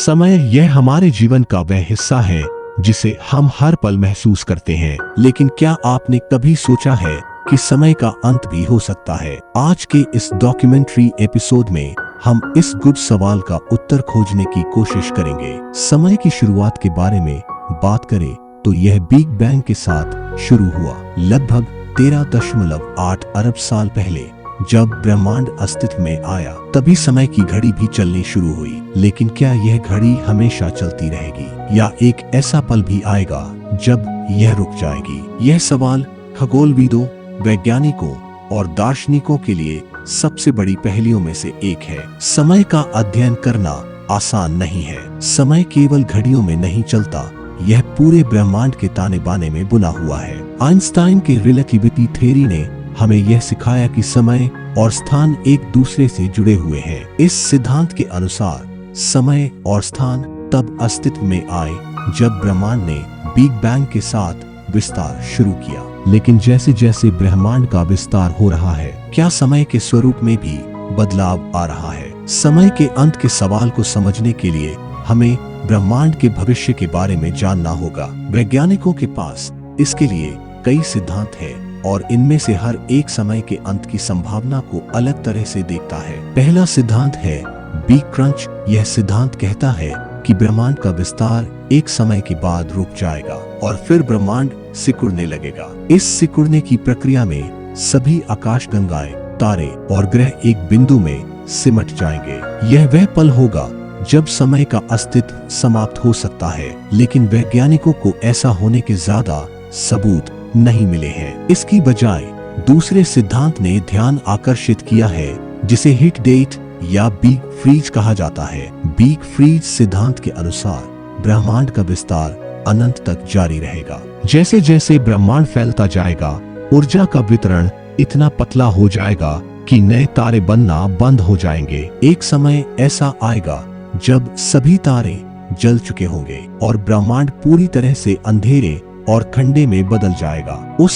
समय यह हमारे जीवन का वह हिस्सा है जिसे हम हर पल महसूस करते हैं, लेकिन क्या आपने कभी सोचा है कि समय का अंत भी हो सकता है? आज के इस डॉक्यूमेंट्री एपिसोड में हम इस गुड सवाल का उत्तर खोजने की कोशिश करेंगे। समय की शुरुआत के बारे में बात करें तो यह बिग बैंग के साथ शुरू हुआ, लगभग 13.8 अरब साल पहले। जब ब्रह्मांड अस्तित्व में आया तभी समय की घड़ी भी चलनी शुरू हुई। लेकिन क्या यह घड़ी हमेशा चलती रहेगी या एक ऐसा पल भी आएगा जब यह रुक जाएगी? यह सवाल खगोलविदों, वैज्ञानिकों और दार्शनिकों के लिए सबसे बड़ी पहेलियों में से एक है। समय का अध्ययन करना आसान नहीं है। समय केवल घड़ियों में नहीं चलता, यह पूरे ब्रह्मांड के ताने बाने में बुना हुआ है। आइंस्टाइन के रिलेटिविटी थ्योरी ने हमें यह सिखाया कि समय और स्थान एक दूसरे से जुड़े हुए हैं। इस सिद्धांत के अनुसार समय और स्थान तब अस्तित्व में आए जब ब्रह्मांड ने बिग बैंग के साथ विस्तार शुरू किया। लेकिन जैसे जैसे ब्रह्मांड का विस्तार हो रहा है, क्या समय के स्वरूप में भी बदलाव आ रहा है? समय के अंत के सवाल को समझने के लिए हमें ब्रह्मांड के भविष्य के बारे में जानना होगा। वैज्ञानिकों के पास इसके लिए कई सिद्धांत हैं और इनमें से हर एक समय के अंत की संभावना को अलग तरह से देखता है। पहला सिद्धांत है बिग क्रंच। यह सिद्धांत कहता है कि ब्रह्मांड का विस्तार एक समय के बाद रुक जाएगा और फिर ब्रह्मांड सिकुड़ने लगेगा। इस सिकुड़ने की प्रक्रिया में सभी आकाशगंगाएं, तारे और ग्रह एक बिंदु में सिमट जाएंगे। यह वह पल होगा जब समय का अस्तित्व समाप्त हो सकता है, लेकिन वैज्ञानिकों को ऐसा होने के ज्यादा सबूत नहीं मिले हैं। इसकी बजाय दूसरे सिद्धांत ने ध्यान आकर्षित किया है जिसे हिट डेट या बिग फ्रीज कहा जाता है। बिग फ्रीज सिद्धांत के अनुसार ब्रह्मांड का विस्तार अनंत तक जारी रहेगा। जैसे जैसे ब्रह्मांड फैलता जाएगा, ऊर्जा का वितरण इतना पतला हो जाएगा कि नए तारे बनना बंद हो जाएंगे। एक समय ऐसा आएगा जब सभी तारे जल चुके होंगे और ब्रह्मांड पूरी तरह से अंधेरे और खंडे में बदल जाएगा। उस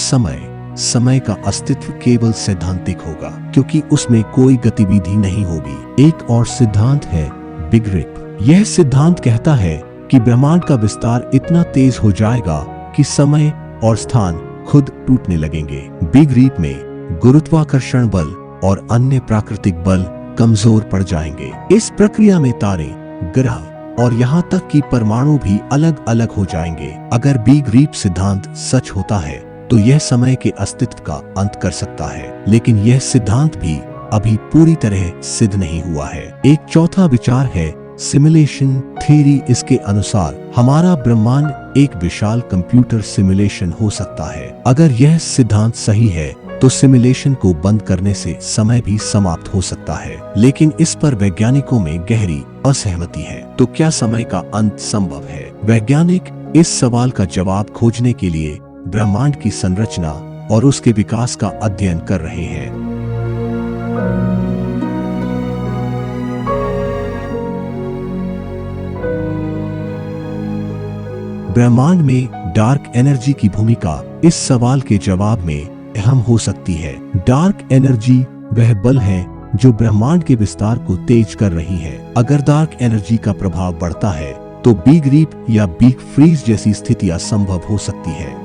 समय का अस्तित्व केवल सैद्धांतिक होगा, क्योंकि उसमें कोई गतिविधि नहीं होगी। एक और सिद्धांत है बिग रिप। यह सिद्धांत कहता है कि ब्रह्मांड का विस्तार इतना तेज हो जाएगा कि समय और स्थान खुद टूटने लगेंगे। बिग रिप में गुरुत्वाकर्षण बल और अन्य प्राकृतिक बल कमजोर पड़ जाएंगे। इस प्रक्रिया में तारे, ग्रह और यहाँ तक कि परमाणु भी अलग अलग हो जाएंगे। अगर बिग रीप सिद्धांत सच होता है तो यह समय के अस्तित्व का अंत कर सकता है, लेकिन यह सिद्धांत भी अभी पूरी तरह सिद्ध नहीं हुआ है। एक चौथा विचार है सिमुलेशन थ्योरी। इसके अनुसार हमारा ब्रह्मांड एक विशाल कंप्यूटर सिमुलेशन हो सकता है। अगर यह सिद्धांत सही है तो सिमुलेशन को बंद करने से समय भी समाप्त हो सकता है, लेकिन इस पर वैज्ञानिकों में गहरी असहमति है। तो क्या समय का अंत संभव है? वैज्ञानिक इस सवाल का जवाब खोजने के लिए ब्रह्मांड की संरचना और उसके विकास का अध्ययन कर रहे हैं। ब्रह्मांड में डार्क एनर्जी की भूमिका इस सवाल के जवाब में अहम हो सकती है। डार्क एनर्जी वह बल है जो ब्रह्मांड के विस्तार को तेज कर रही है। अगर डार्क एनर्जी का प्रभाव बढ़ता है तो बिग रीप या बिग फ्रीज जैसी स्थितियां संभव हो सकती है।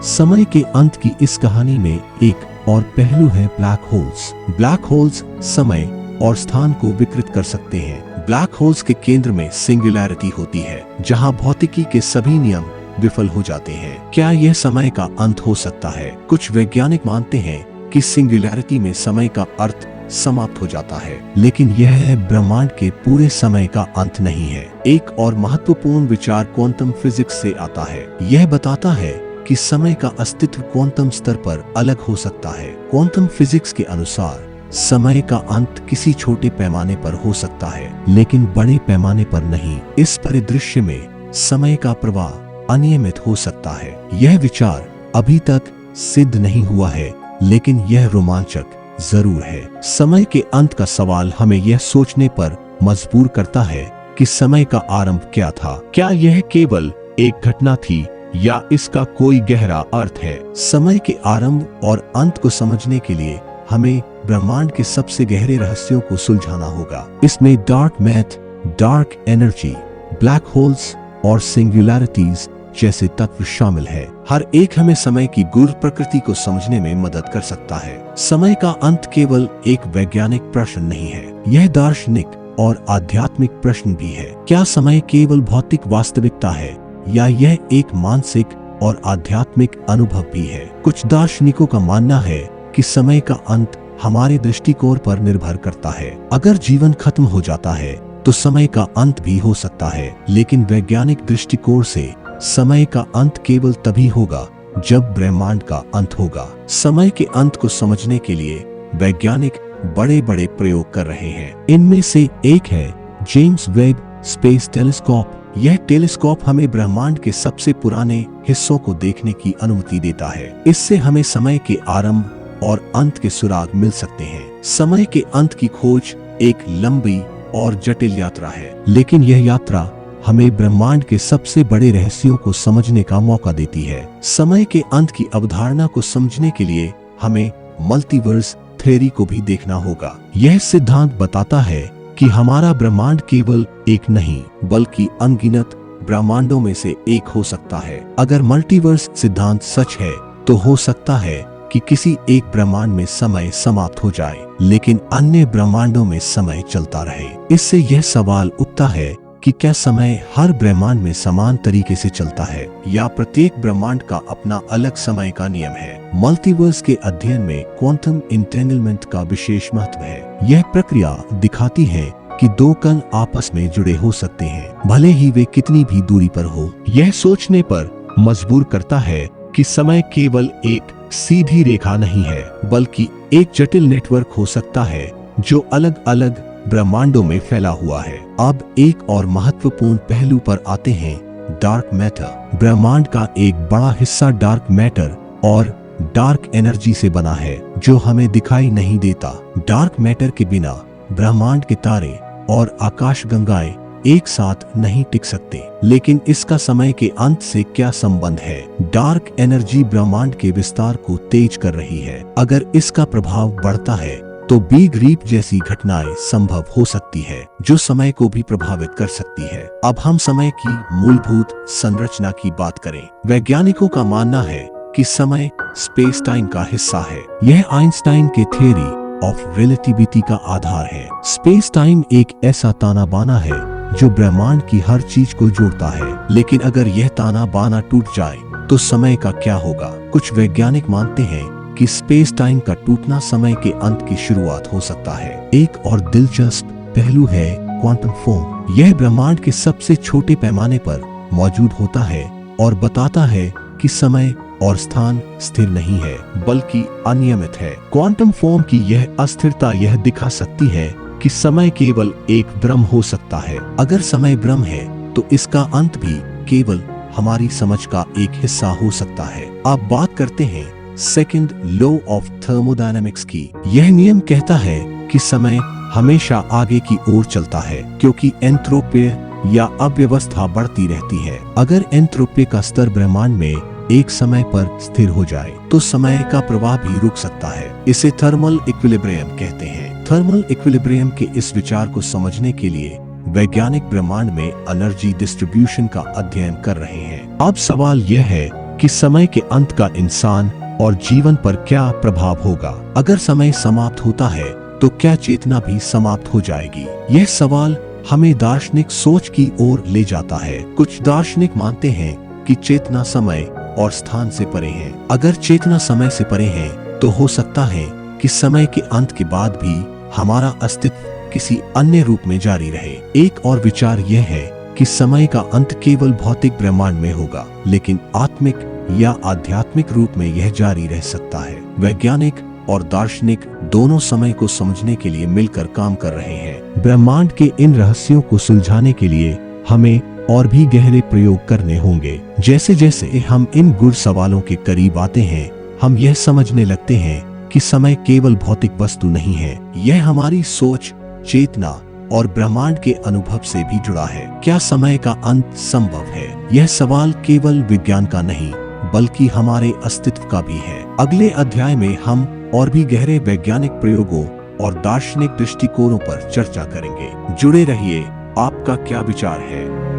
समय के अंत की इस कहानी में एक और पहलू है ब्लैक होल्स। ब्लैक होल्स समय और स्थान को विकृत कर सकते हैं। ब्लैक होल्स के केंद्र में सिंगुलैरिटी होती है, जहां भौतिकी के सभी नियम विफल हो जाते हैं। क्या यह समय का अंत हो सकता है? कुछ वैज्ञानिक मानते हैं कि सिंगुलैरिटी में समय का अर्थ समाप्त हो जाता है, लेकिन यह ब्रह्मांड के पूरे समय का अंत नहीं है। एक और महत्वपूर्ण विचार क्वांटम फिजिक्स से आता है। यह बताता है कि समय का अस्तित्व क्वांटम स्तर पर अलग हो सकता है। क्वांटम फिजिक्स के अनुसार समय का अंत किसी छोटे पैमाने पर हो सकता है, लेकिन बड़े पैमाने पर नहीं। इस परिदृश्य में समय का प्रवाह अनियमित हो सकता है। यह विचार अभी तक सिद्ध नहीं हुआ है, लेकिन यह रोमांचक जरूर है। समय के अंत का सवाल हमें यह सोचने पर मजबूर करता है कि समय का आरंभ क्या था। क्या यह केवल एक घटना थी या इसका कोई गहरा अर्थ है? समय के आरंभ और अंत को समझने के लिए हमें ब्रह्मांड के सबसे गहरे रहस्यों को सुलझाना होगा। इसमें dark math, dark energy, black holes और सिंगुलैरिटीज जैसे तत्व शामिल है। हर एक हमें समय की गूढ़ प्रकृति को समझने में मदद कर सकता है। समय का अंत केवल एक वैज्ञानिक प्रश्न नहीं है, यह दार्शनिक और आध्यात्मिक प्रश्न भी है। क्या समय केवल भौतिक वास्तविकता है या यह एक मानसिक और आध्यात्मिक अनुभव भी है? कुछ दार्शनिकों का मानना है कि समय का अंत हमारे दृष्टिकोण पर निर्भर करता है। अगर जीवन खत्म हो जाता है तो समय का अंत भी हो सकता है, लेकिन वैज्ञानिक दृष्टिकोण से समय का अंत केवल तभी होगा जब ब्रह्मांड का अंत होगा। समय के अंत को समझने के लिए वैज्ञानिक बड़े बड़े प्रयोग कर रहे हैं। इनमें से एक है जेम्स वेब स्पेस टेलीस्कोप। यह टेलीस्कोप हमें ब्रह्मांड के सबसे पुराने हिस्सों को देखने की अनुमति देता है। इससे हमें समय के आरंभ और अंत के सुराग मिल सकते हैं। समय के अंत की खोज एक लंबी और जटिल यात्रा है, लेकिन यह यात्रा हमें ब्रह्मांड के सबसे बड़े रहस्यों को समझने का मौका देती है। समय के अंत की अवधारणा को समझने के लिए हमें मल्टीवर्स थ्योरी को भी देखना होगा। यह सिद्धांत बताता है कि हमारा ब्रह्मांड केवल एक नहीं बल्कि अनगिनत ब्रह्मांडों में से एक हो सकता है। अगर मल्टीवर्स सिद्धांत सच है तो हो सकता है कि किसी एक ब्रह्मांड में समय समाप्त हो जाए, लेकिन अन्य ब्रह्मांडों में समय चलता रहे। इससे यह सवाल उठता है कि क्या समय हर ब्रह्मांड में समान तरीके से चलता है या प्रत्येक ब्रह्मांड का अपना अलग समय का नियम है। मल्टीवर्स के अध्ययन में क्वांटम एंटेंगलमेंट का विशेष महत्व है। यह प्रक्रिया दिखाती है कि दो कण आपस में जुड़े हो सकते हैं, भले ही वे कितनी भी दूरी पर हो। यह सोचने पर मजबूर करता है कि समय केवल एक सीधी रेखा नहीं है, बल्कि एक जटिल नेटवर्क हो सकता है जो अलग अलग ब्रह्मांडों में फैला हुआ है। अब एक और महत्वपूर्ण पहलू पर आते हैं, डार्क मैटर। ब्रह्मांड का एक बड़ा हिस्सा डार्क मैटर और डार्क एनर्जी से बना है जो हमें दिखाई नहीं देता। डार्क मैटर के बिना ब्रह्मांड के तारे और आकाशगंगाएं एक साथ नहीं टिक सकते। लेकिन इसका समय के अंत से क्या संबंध है? डार्क एनर्जी ब्रह्मांड के विस्तार को तेज कर रही है। अगर इसका प्रभाव बढ़ता है तो बिग रीप जैसी घटनाएं संभव हो सकती है जो समय को भी प्रभावित कर सकती है। अब हम समय की मूलभूत संरचना की बात करें। वैज्ञानिकों का मानना है कि समय स्पेस टाइम का हिस्सा है। यह आइंस्टाइन के थ्योरी ऑफ रिलेटिविटी का आधार है। स्पेस टाइम एक ऐसा ताना बाना है जो ब्रह्मांड की हर चीज को जोड़ता है, लेकिन अगर यह ताना बाना टूट जाए तो समय का क्या होगा? कुछ वैज्ञानिक मानते हैं कि स्पेस टाइम का टूटना समय के अंत की शुरुआत हो सकता है। एक और दिलचस्प पहलू है क्वांटम फोम। यह ब्रह्मांड के सबसे छोटे पैमाने पर मौजूद होता है और बताता है कि समय और स्थान स्थिर नहीं है बल्कि अनियमित है। क्वांटम फोम की यह अस्थिरता यह दिखा सकती है कि समय केवल एक भ्रम हो सकता है। अगर समय भ्रम है तो इसका अंत भी केवल हमारी समझ का एक हिस्सा हो सकता है। अब बात करते हैं सेकंड लॉ ऑफ थर्मोडायनामिक्स की। यह नियम कहता है कि समय हमेशा आगे की ओर चलता है क्योंकि एंट्रोपी या अव्यवस्था बढ़ती रहती है। अगर एंट्रोपी का स्तर ब्रह्मांड में एक समय पर स्थिर हो जाए तो समय का प्रवाह भी रुक सकता है। इसे थर्मल इक्विलिब्रियम कहते हैं। थर्मल इक्विलिब्रियम के इस विचार को समझने के लिए वैज्ञानिक ब्रह्मांड में एनर्जी डिस्ट्रीब्यूशन का अध्ययन कर रहे हैं। अब सवाल यह है कि समय के अंत का इंसान और जीवन पर क्या प्रभाव होगा? अगर समय समाप्त होता है तो क्या चेतना भी समाप्त हो जाएगी? यह सवाल हमें दार्शनिक सोच की ओर ले जाता है। कुछ दार्शनिक मानते हैं कि चेतना समय और स्थान से परे है। अगर चेतना समय से परे है तो हो सकता है कि समय के अंत के बाद भी हमारा अस्तित्व किसी अन्य रूप में जारी रहे। एक और विचार यह है कि समय का अंत केवल भौतिक ब्रह्मांड में होगा, लेकिन आत्मिक या आध्यात्मिक रूप में यह जारी रह सकता है। वैज्ञानिक और दार्शनिक दोनों समय को समझने के लिए मिलकर काम कर रहे हैं। ब्रह्मांड के इन रहस्यों को सुलझाने के लिए हमें और भी गहरे प्रयोग करने होंगे। जैसे जैसे हम इन गूढ़ सवालों के करीब आते हैं, हम यह समझने लगते हैं कि समय केवल भौतिक वस्तु नहीं है। यह हमारी सोच, चेतना और ब्रह्मांड के अनुभव से भी जुड़ा है। क्या समय का अंत संभव है? यह सवाल केवल विज्ञान का नहीं बल्कि हमारे अस्तित्व का भी है। अगले अध्याय में हम और भी गहरे वैज्ञानिक प्रयोगों और दार्शनिक दृष्टिकोणों पर चर्चा करेंगे। जुड़े रहिए। आपका क्या विचार है?